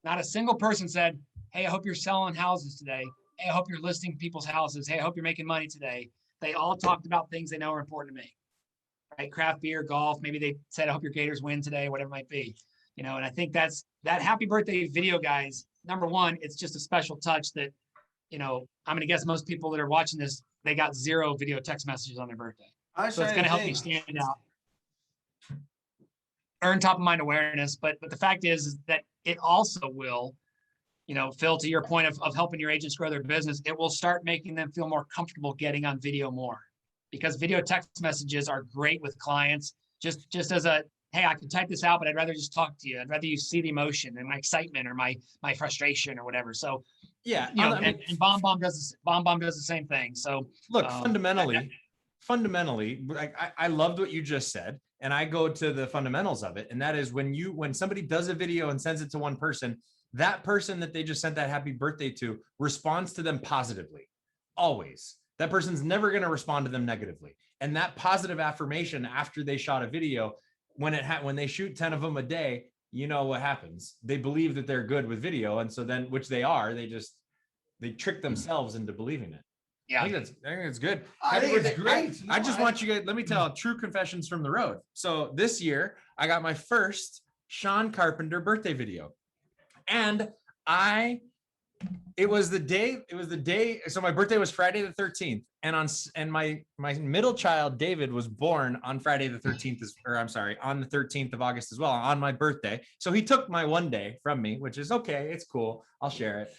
Not a single person said, hey, I hope you're selling houses today. Hey, I hope you're listing people's houses. Hey, I hope you're making money today. They all talked about things they know are important to me, right? Craft beer, golf. Maybe they said, I hope your Gators win today, whatever it might be. You know, and I think that's that happy birthday video, guys. Number one, it's just a special touch that, you know, I'm going to guess most people that are watching this, they got 0 video text messages on their birthday. So it's going to help you stand out, earn top of mind awareness. But the fact is that it also will Phil, to your point of helping your agents grow their business, it will start making them feel more comfortable getting on video more, because video text messages are great with clients. Just as a, hey, I can type this out, but I'd rather just talk to you. I'd rather you see the emotion and my excitement or my frustration or whatever. So Yeah, and BombBomb does the same thing. So look, fundamentally, I loved what you just said, and I go to the fundamentals of it, and that is when somebody does a video and sends it to one person, that person that they just sent that happy birthday to responds to them positively, always. That person's never going to respond to them negatively. And that positive affirmation after they shot a video, when they shoot 10 of them a day, you know what happens? They believe that they're good with video, and so then, which they are, they trick themselves into believing it. Yeah, I think it's good. I think it's great. I just want you guys, let me tell true confessions from the road. So this year I got my first Sean Carpenter birthday video, and it was the day. So my birthday was Friday the 13th, and my middle child David was born on Friday the 13th, on the 13th of August as well, on my birthday. So he took my one day from me, which is okay. It's cool. I'll share it.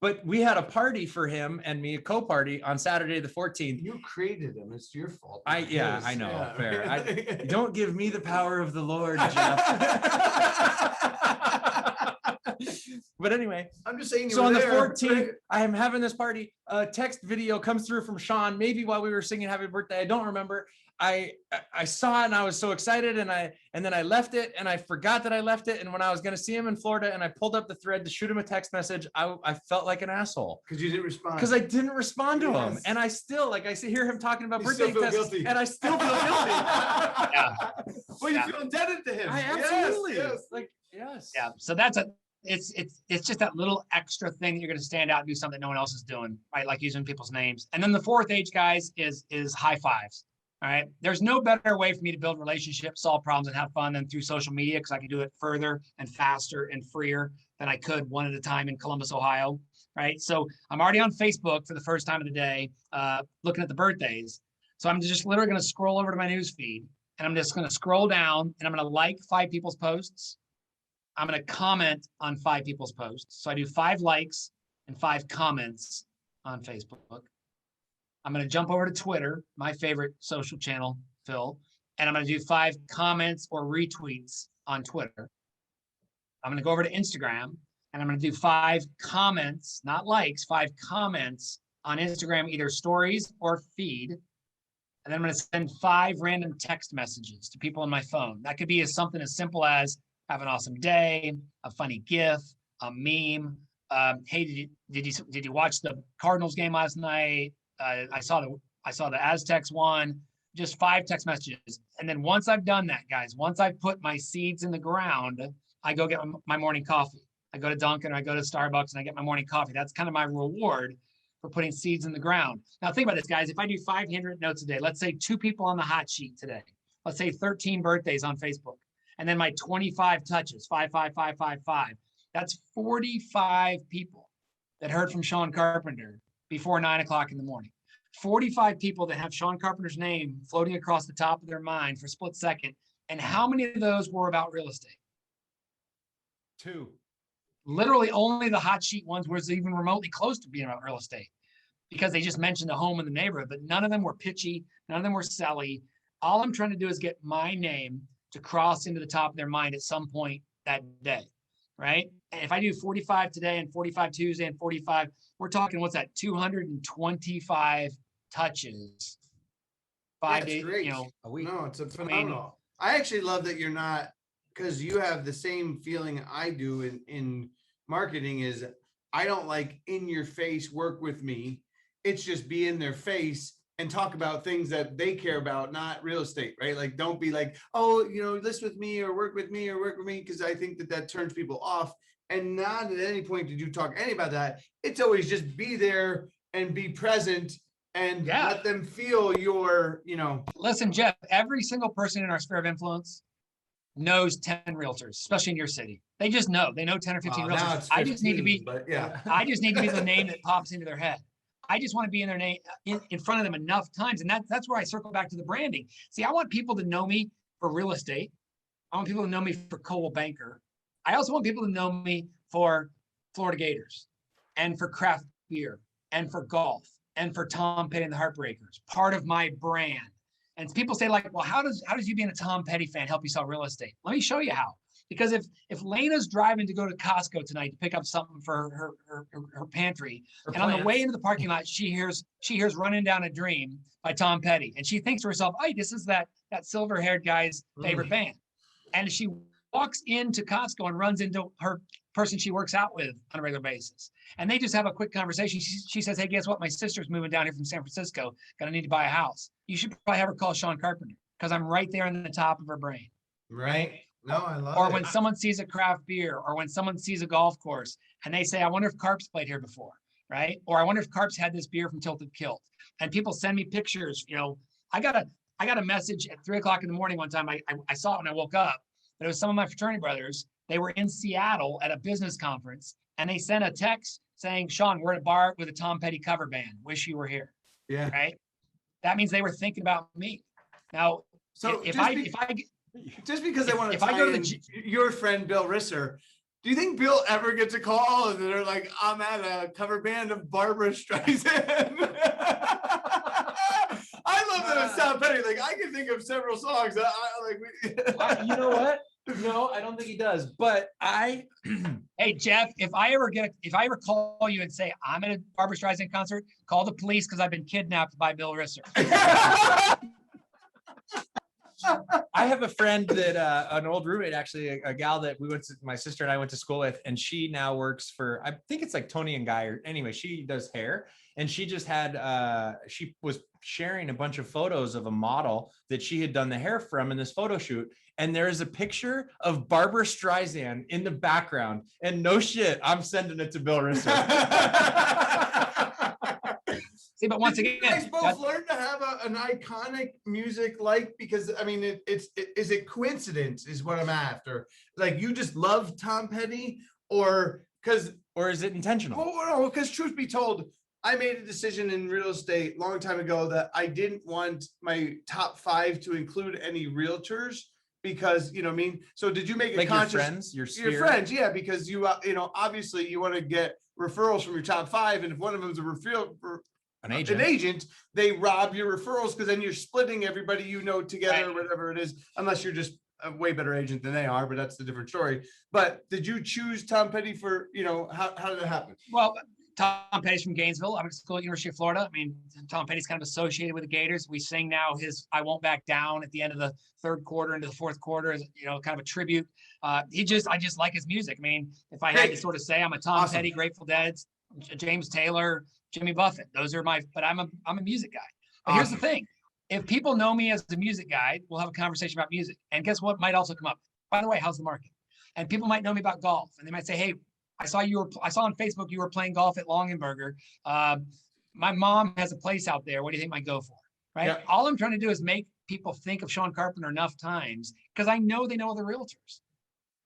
But we had a party for him and me, a co-party on Saturday the 14th. You created him. It's your fault. I know. Yeah. Fair. Don't give me the power of the Lord, Jeff. But anyway, I'm just saying. So on the 14th, I am having this party. A text video comes through from Sean, maybe while we were singing "Happy Birthday." I don't remember. I saw it and I was so excited, and then I left it and I forgot that I left it. And when I was going to see him in Florida and I pulled up the thread to shoot him a text message, I felt like an asshole because you didn't respond. Because I didn't respond to him, and I still hear him talking about birthday tests, and I still feel guilty. Yeah. Well, you feel indebted to him. I absolutely. Yes. Yeah. So it's just that little extra thing that you're going to stand out and do something no one else is doing, right? Like using people's names. And then the fourth H, guys, is high fives. All right. There's no better way for me to build relationships, solve problems, and have fun than through social media, because I can do it further and faster and freer than I could one at a time in Columbus, Ohio. Right. So I'm already on Facebook for the first time of the day, looking at the birthdays. So I'm just literally going to scroll over to my news feed, and I'm just going to scroll down, and I'm going to like 5 people's posts. I'm going to comment on 5 people's posts. So I do 5 likes and 5 comments on Facebook. I'm going to jump over to Twitter, my favorite social channel, Phil, and I'm going to do 5 comments or retweets on Twitter. I'm going to go over to Instagram, and I'm going to do 5 comments, not likes, 5 comments on Instagram, either stories or feed. And then I'm going to send 5 random text messages to people on my phone. That could be something as simple as "Have an awesome day," a funny GIF, a meme. Hey, did you watch the Cardinals game last night? I saw the Aztecs won. Just 5 text messages. And then once I've done that, guys, once I've put my seeds in the ground, I go get my morning coffee. I go to Dunkin', or I go to Starbucks, and I get my morning coffee. That's kind of my reward for putting seeds in the ground. Now think about this, guys. If I do 5 handwritten notes a day, let's say 2 people on the hot sheet today. Let's say 13 birthdays on Facebook. And then my 25 touches, 5, 5, 5, 5, 5. That's 45 people that heard from Sean Carpenter before 9 o'clock in the morning. 45 people that have Sean Carpenter's name floating across the top of their mind for a split second. And how many of those were about real estate? 2. Literally only the hot sheet ones was even remotely close to being about real estate, because they just mentioned a home in the neighborhood, but none of them were pitchy. None of them were selly. All I'm trying to do is get my name to cross into the top of their mind at some point that day, right? And if I do 45 today and 45 Tuesday and 45, we're talking, what's that, 225 touches. 5 days, great. a week. No, it's a phenomenal. I actually love that you're not, because you have the same feeling I do in marketing. Is I don't like in your face work with me. It's just be in their face and talk about things that they care about, not real estate, right? Like, don't be like, oh, list with me or work with me, because I think that turns people off. And not at any point did you talk any about that. It's always just be there and be present and let them feel your, Listen, Jeff, every single person in our sphere of influence knows 10 realtors, especially in your city. They just know. They know 10 or 15 realtors. 15, I just need to be, I just need to be the name that pops into their head. I just want to be in their name in front of them enough times. And that's where I circle back to the branding. See, I want people to know me for real estate. I want people to know me for Coldwell Banker. I also want people to know me for Florida Gators and for craft beer and for golf and for Tom Petty and the Heartbreakers, part of my brand. And people say like, well, how does you being a Tom Petty fan help you sell real estate? Let me show you how. Because if Lena's driving to go to Costco tonight to pick up something for her pantry, and on the way into the parking lot, she hears Running Down a Dream by Tom Petty. And she thinks to herself, hey, this is that silver-haired guy's favorite band. And she walks into Costco and runs into her person she works out with on a regular basis. And they just have a quick conversation. She says, hey, guess what? My sister's moving down here from San Francisco. Gonna need to buy a house. You should probably have her call Sean Carpenter because I'm right there in the top of her brain. Right. No, I love it. Or when someone sees a craft beer, or when someone sees a golf course and they say, I wonder if CARP's played here before, right? Or I wonder if CARP's had this beer from Tilted Kilt. And people send me pictures. You know, I got a message at 3:00 in the morning one time. I saw it when I woke up, but it was some of my fraternity brothers. They were in Seattle at a business conference, and they sent a text saying, Sean, we're at a bar with a Tom Petty cover band. Wish you were here. Yeah. Right. That means they were thinking about me. Now, So just because I want to tie in your friend Bill Risser, do you think Bill ever gets a call and they're like, I'm at a cover band of Barbara Streisand? I love that it's Tom Petty. Like I can think of several songs that You know what? No, I don't think he does. But hey Jeff, if I ever call you and say I'm at a Barbara Streisand concert, call the police because I've been kidnapped by Bill Risser. I have a friend that an old roommate, actually, a gal that my sister and I went to school with, and she now works for, I think it's like Tony and Guy, or anyway, she does hair, and she just had, she was sharing a bunch of photos of a model that she had done the hair from in this photo shoot. And there is a picture of Barbara Streisand in the background, and no shit, I'm sending it to Bill Risser. See, but once again, you guys both learn to have an iconic music, like, because I mean, is it coincidence is what I'm after? Like you just love Tom Petty, or is it intentional? Well, no, because truth be told, I made a decision in real estate a long time ago that I didn't want my top 5 to include any realtors. Because, you know what I mean? So did you make a conscious, your friends, your friends? Yeah, because you obviously you want to get referrals from your top 5. And if one of them is an agent, they rob your referrals because then you're splitting everybody together, or whatever it is, unless you're just a way better agent than they are, but that's the different story. But did you choose Tom Petty for, how did that happen? Well, Tom Petty's from Gainesville. I went to school at University of Florida. I mean, Tom Petty's kind of associated with the Gators. We sing now his I Won't Back Down at the end of the third quarter into the fourth quarter as, kind of a tribute. I just like his music. I mean, if I had to sort of say, I'm a Tom Petty, Grateful Dead, James Taylor, Jimmy Buffett. Those are but I'm a music guy. But here's the thing. If people know me as a music guy, we'll have a conversation about music. And guess what might also come up? By the way, how's the market? And people might know me about golf, and they might say, hey, I saw on Facebook you were playing golf at Longenberger. My mom has a place out there. What do you think might go for? Right. Yeah. All I'm trying to do is make people think of Sean Carpenter enough times because I know they know other realtors.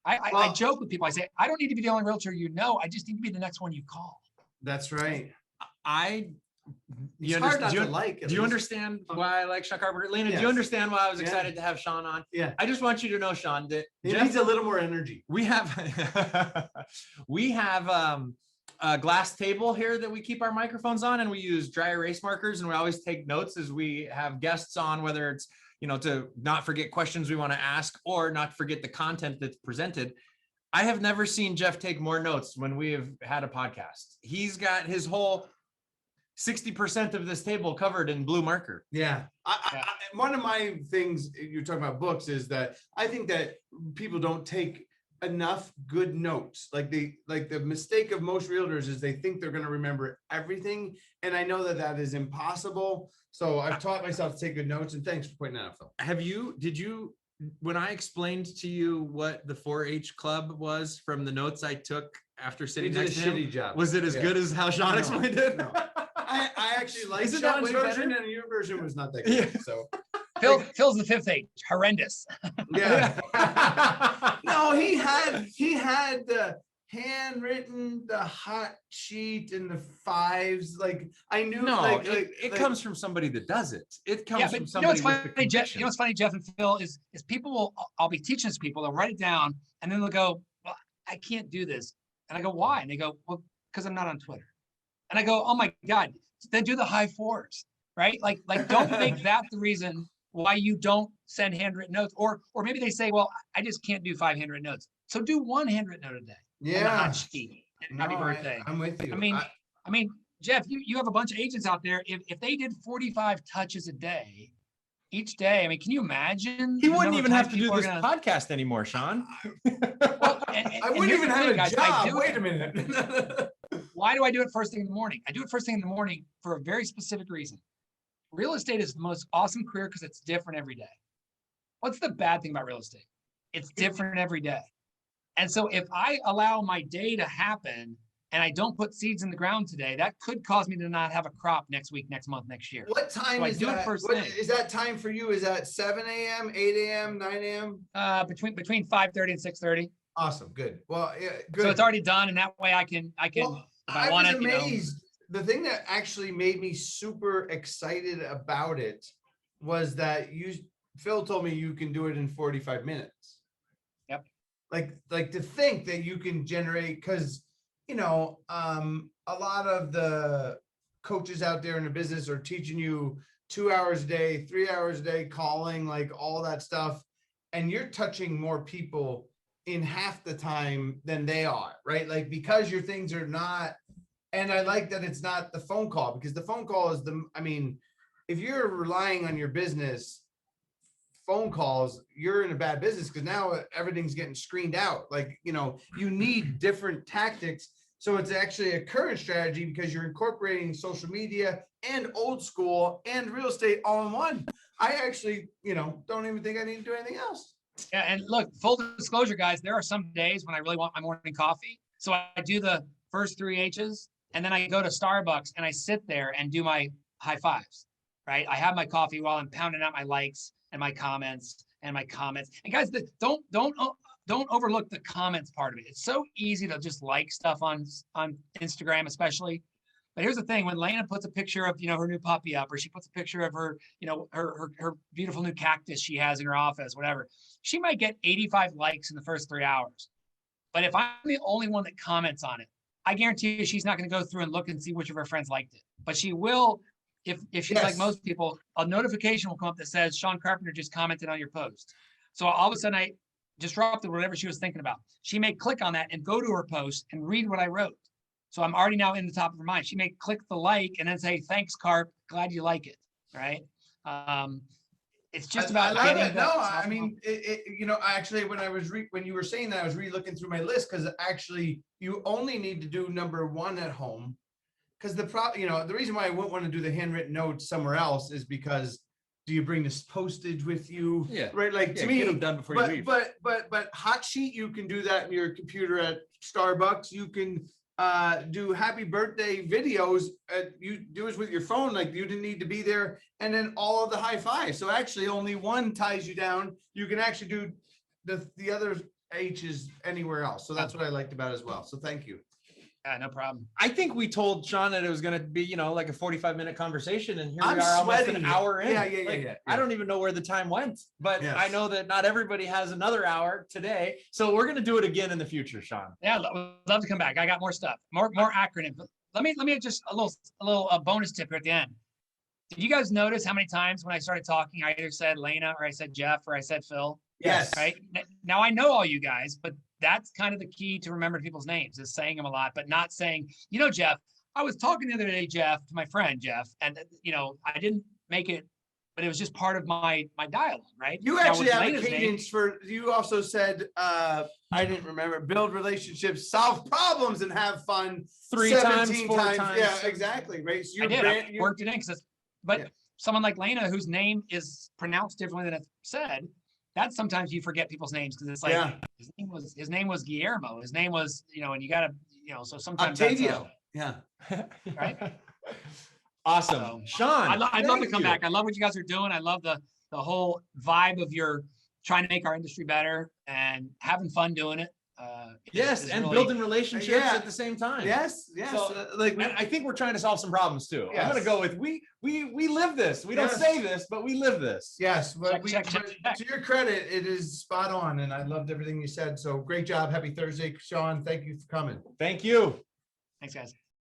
I joke with people. I say, I don't need to be the only realtor you know. I just need to be the next one you call. That's right. Do you understand why I like Sean Carpenter? Lena, yes. Do you understand why I was excited to have Sean on? Yeah. I just want you to know, Sean, that he needs a little more energy. We have a glass table here that we keep our microphones on, and we use dry erase markers, and we always take notes as we have guests on, whether it's, to not forget questions we want to ask or not forget the content that's presented. I have never seen Jeff take more notes when we have had a podcast. He's got his whole 60% of this table covered in blue marker. Yeah. One of my things you're talking about books is that I think that people don't take enough good notes. Like the mistake of most realtors is they think they're going to remember everything. And I know that is impossible. So I've taught myself to take good notes, and thanks for pointing that out, Phil. Did you, when I explained to you what the 4-H club was from the notes I took after sitting next to him, shitty job. Was it as good as how Sean explained it? No. I actually liked Sean's version, and your version was not that good. Yeah. So Phil's the 5th H, horrendous. Yeah. No, he had the handwritten, the hot sheet, and the 5s. Like I knew. No, it comes from somebody that does it. It comes from somebody. Jeff, what's funny, Jeff and Phil, is people I'll be teaching this people. They'll write it down, and then they'll go, "Well, I can't do this. And I go, why? And they go, well, because I'm not on Twitter. And I go, oh my God, then do the high fours, right? Like don't make that the reason why you don't send handwritten notes. Or maybe they say, well, I just can't do 5 handwritten notes. So do 1 handwritten note a day. And the hot sheet. And happy birthday. I'm with you. I mean, Jeff, you have a bunch of agents out there. If they did 45 touches a day, each day, I mean, can you imagine? He wouldn't even have to do this podcast anymore, Sean. Well, I wouldn't even have a job. Wait a minute. Why do I do it first thing in the morning? I do it first thing in the morning for a very specific reason. Real estate is the most awesome career because it's different every day. What's the bad thing about real estate? It's different every day. And so if I allow my day to happen and I don't put seeds in the ground today, that could cause me to not have a crop next week, next month, next year. What time is that? Is that time for you? Is that 7 a.m., 8 a.m., 9 a.m.? Between 5:30 and 6:30. Awesome. Good. Well, yeah, good. So it's already done, and that way I can. Well, I was amazed. The thing that actually made me super excited about it was that Phil told me you can do it in 45 minutes. Yep. Like to think that you can generate, because a lot of the coaches out there in the business are teaching you 2 hours a day, 3 hours a day, calling, like all that stuff. And you're touching more people in half the time than they are, right? Like, because your things are not, and I like that it's not the phone call, because the phone call is if you're relying on your business phone calls, you're in a bad business, because now everything's getting screened out. Like, you need different tactics. So it's actually a current strategy, because you're incorporating social media and old school and real estate all in one. I actually, don't even think I need to do anything else. Yeah, and look, full disclosure, guys, there are some days when I really want my morning coffee. So I do the first 3 H's, and then I go to Starbucks and I sit there and do my high fives, right? I have my coffee while I'm pounding out my likes and my comments. And guys, don't overlook the comments part of it. It's so easy to just like stuff on Instagram, especially. But here's the thing: when Lena puts a picture of her new puppy up, or she puts a picture of her her beautiful new cactus she has in her office, whatever, she might get 85 likes in the first 3 hours. But if I'm the only one that comments on it, I guarantee you she's not going to go through and look and see which of her friends liked it. But she will, if she's like most people, a notification will come up that says Sean Carpenter just commented on your post. So all of a sudden I disrupted whatever she was thinking about. She may click on that and go to her post and read what I wrote. So I'm already now in the top of her mind. She may click the like and then say, thanks, Carp. Glad you like it. Right. It's just about. I love it. No, I mean, actually, when you were saying that, I was re-looking through my list, because actually you only need to do number 1 at home. Because the reason why I wouldn't want to do the handwritten notes somewhere else is because, do you bring this postage with you? Yeah. Right. Like, to me, get them done before you leave. But hot sheet, you can do that in your computer at Starbucks. You can do happy birthday videos. You do it with your phone. Like, you didn't need to be there. And then all of the high fives. So actually only 1 ties you down. You can actually do the other H's anywhere else. So that's what I liked about it as well. So thank you. Yeah, no problem. I think we told Sean that it was going to be, like a 45-minute conversation, and here I'm we are almost sweating. an hour in. Yeah. I don't even know where the time went, but Yes. I know that not everybody has another hour today. So we're going to do it again in the future, Sean. Yeah, love to come back. I got more stuff, more acronyms. Let me just a little bonus tip here at the end. Did you guys notice how many times when I started talking, I either said Lena, or I said Jeff, or I said Phil? Yes. Right. Now I know all you guys, but that's kind of the key to remember people's names, is saying them a lot, but not saying, Jeff, I was talking the other day, Jeff, to my friend Jeff, and I didn't make it, but it was just part of my dialogue, right? You actually have a cadence you also said, I didn't remember, build relationships, solve problems, and have fun 3 times, 4 times. Yeah, exactly. Right. So I worked it in, but someone like Lena, whose name is pronounced differently than it's said, that's sometimes you forget people's names, because it's like his name was Guillermo. His name was, and you gotta, so sometimes Octavio. Right. Awesome. Sean, I'd love to come back. I love what you guys are doing. I love the whole vibe of your trying to make our industry better and having fun doing it. Yes, is and really- building relationships Yeah. at the same time. Yes, yes. So, like And I think we're trying to solve some problems too. I'm Yes. gonna go with we live this. We don't Yes. say this, but we live this. yes, but, Check, check, but check. to your credit, it is spot on, and I loved everything you said. So great job. Happy Thursday, Sean. Thank you for coming. Thank you. Thanks, guys.